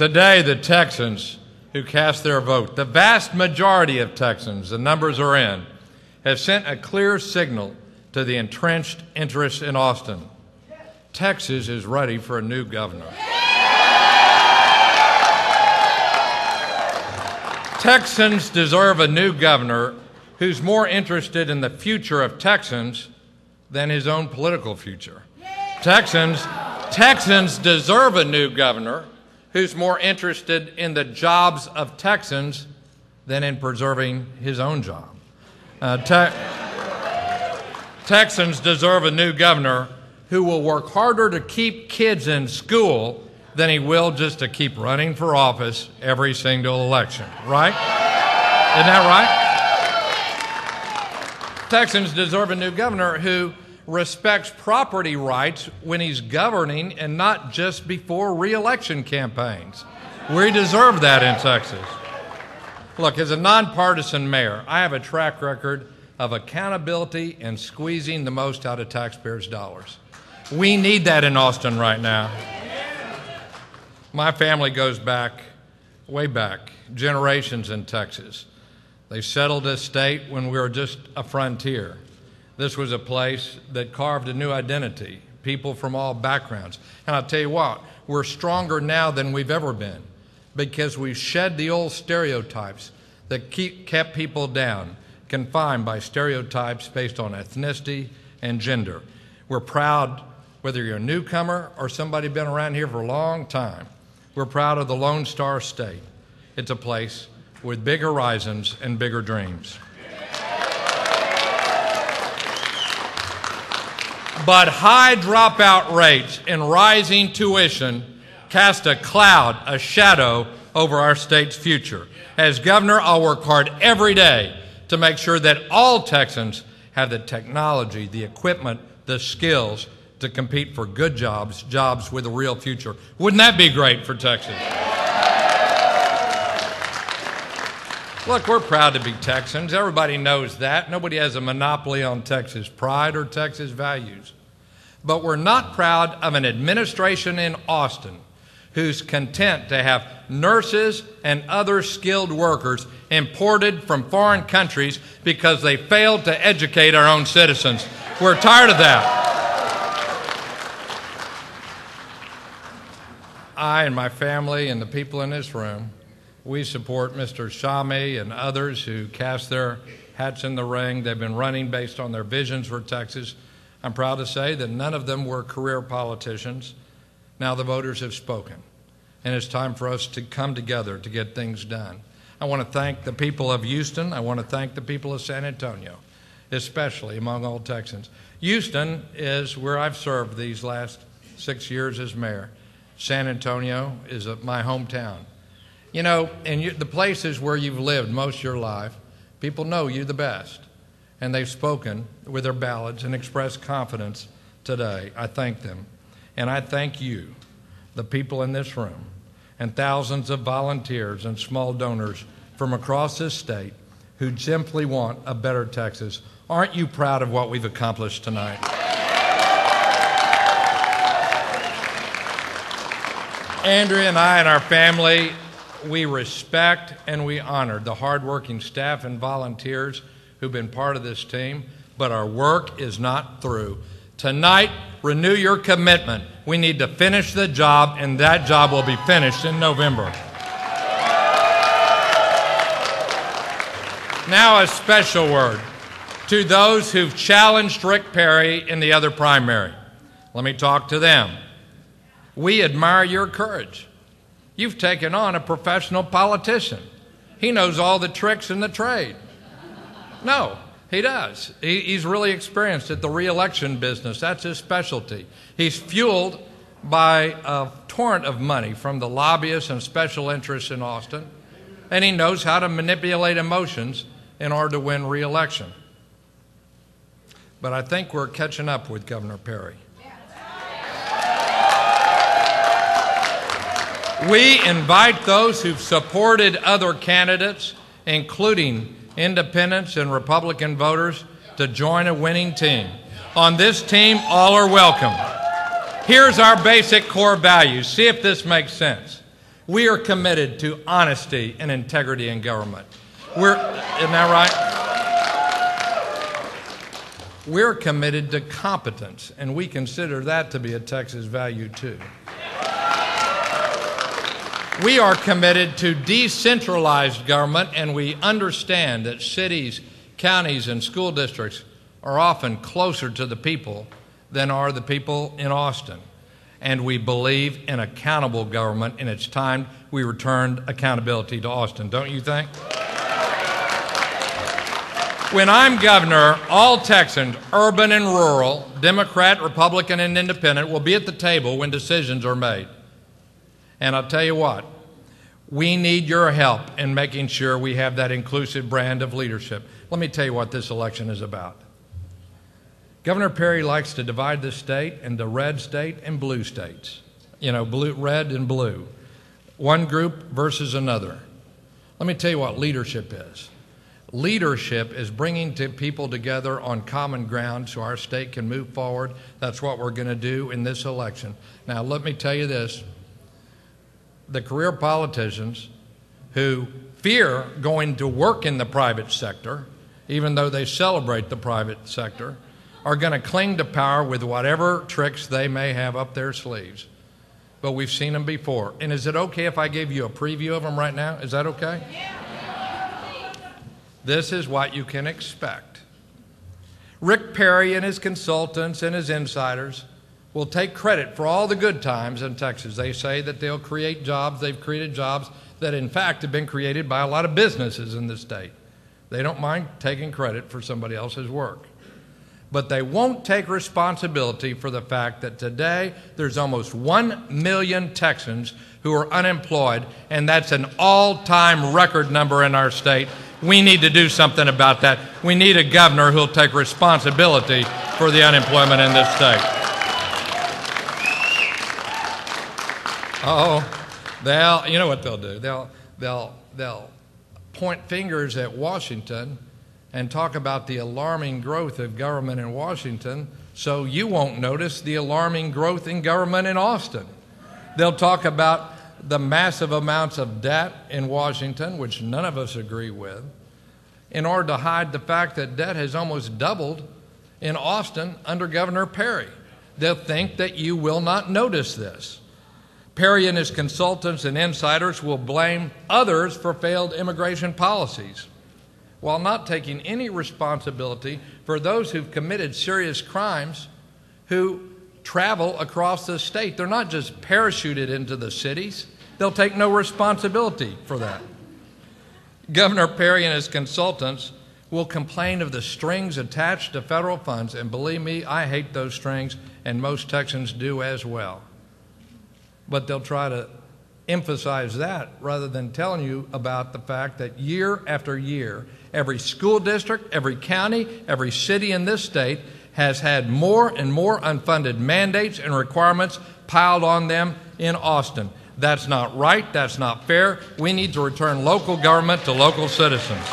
Today, the Texans who cast their vote, the vast majority of Texans, the numbers are in, have sent a clear signal to the entrenched interests in Austin. Texas is ready for a new governor. Texans deserve a new governor who's more interested in the future of Texans than his own political future. Texans deserve a new governor who's more interested in the jobs of Texans than in preserving his own job. Texans deserve a new governor who will work harder to keep kids in school than he will just to keep running for office every single election, right? Isn't that right? Texans deserve a new governor who respects property rights when he's governing and not just before re-election campaigns. We deserve that in Texas. Look, as a nonpartisan mayor, I have a track record of accountability and squeezing the most out of taxpayers' dollars. We need that in Austin right now. My family goes back, way back, generations in Texas. They settled this state when we were just a frontier. This was a place that carved a new identity, people from all backgrounds. And I'll tell you what, we're stronger now than we've ever been because we've shed the old stereotypes that kept people down, confined by stereotypes based on ethnicity and gender. We're proud, whether you're a newcomer or somebody been around here for a long time, we're proud of the Lone Star State. It's a place with big horizons and bigger dreams. But high dropout rates and rising tuition cast a cloud, a shadow over our state's future. As governor, I'll work hard every day to make sure that all Texans have the technology, the equipment, the skills to compete for good jobs, jobs with a real future. Wouldn't that be great for Texas? Look, we're proud to be Texans. Everybody knows that. Nobody has a monopoly on Texas pride or Texas values. But we're not proud of an administration in Austin who's content to have nurses and other skilled workers imported from foreign countries because they failed to educate our own citizens. We're tired of that. I and my family and the people in this room, we support Mr. Shami and others who cast their hats in the ring. They've been running based on their visions for Texas. I'm proud to say that none of them were career politicians. Now the voters have spoken, and it's time for us to come together to get things done. I want to thank the people of Houston. I want to thank the people of San Antonio, especially among all Texans. Houston is where I've served these last 6 years as mayor. San Antonio is my hometown. You know, in the places where you've lived most of your life, people know you the best. And they've spoken with their ballots and expressed confidence today. I thank them. And I thank you, the people in this room, and thousands of volunteers and small donors from across this state who simply want a better Texas. Aren't you proud of what we've accomplished tonight? Andrea and I and our family, we respect and we honor the hardworking staff and volunteers who've been part of this team, but our work is not through. Tonight, renew your commitment. We need to finish the job, and that job will be finished in November. Now a special word to those who've challenged Rick Perry in the other primary. Let me talk to them. We admire your courage. You've taken on a professional politician. He knows all the tricks in the trade. No, he does. He's really experienced at the re-election business. That's his specialty. He's fueled by a torrent of money from the lobbyists and special interests in Austin, and he knows how to manipulate emotions in order to win re-election. But I think we're catching up with Governor Perry. We invite those who've supported other candidates, including independents and Republican voters, to join a winning team. On this team, all are welcome. Here's our basic core values. See if this makes sense. We are committed to honesty and integrity in government. Isn't that right? We're committed to competence, and we consider that to be a Texas value too. We are committed to decentralized government, and we understand that cities, counties, and school districts are often closer to the people than are the people in Austin. And we believe in accountable government, and it's time we returned accountability to Austin, don't you think? When I'm governor, all Texans, urban and rural, Democrat, Republican, and Independent, will be at the table when decisions are made. And I'll tell you what, we need your help in making sure we have that inclusive brand of leadership. Let me tell you what this election is about. Governor Perry likes to divide the state into red state and blue states. You know, blue, red and blue. One group versus another. Let me tell you what leadership is. Leadership is bringing people together on common ground so our state can move forward. That's what we're going to do in this election. Now, let me tell you this. The career politicians who fear going to work in the private sector, even though they celebrate the private sector, are going to cling to power with whatever tricks they may have up their sleeves. But we've seen them before. And is it okay if I give you a preview of them right now? Is that okay? This is what you can expect. Rick Perry and his consultants and his insiders will take credit for all the good times in Texas. They say that they'll create jobs. They've created jobs that, in fact, have been created by a lot of businesses in the state. They don't mind taking credit for somebody else's work. But they won't take responsibility for the fact that today there's almost 1 million Texans who are unemployed, and that's an all-time record number in our state. We need to do something about that. We need a governor who'll take responsibility for the unemployment in this state. You know what they'll do? They'll point fingers at Washington and talk about the alarming growth of government in Washington, so you won't notice the alarming growth in government in Austin. They'll talk about the massive amounts of debt in Washington, which none of us agree with, in order to hide the fact that debt has almost doubled in Austin under Governor Perry. They'll think that you will not notice this. Perry and his consultants and insiders will blame others for failed immigration policies, while not taking any responsibility for those who've committed serious crimes who travel across the state. They're not just parachuted into the cities. They'll take no responsibility for that. Governor Perry and his consultants will complain of the strings attached to federal funds, and believe me, I hate those strings, and most Texans do as well. But they'll try to emphasize that rather than telling you about the fact that year after year, every school district, every county, every city in this state has had more and more unfunded mandates and requirements piled on them in Austin. That's not right. That's not fair. We need to return local government to local citizens.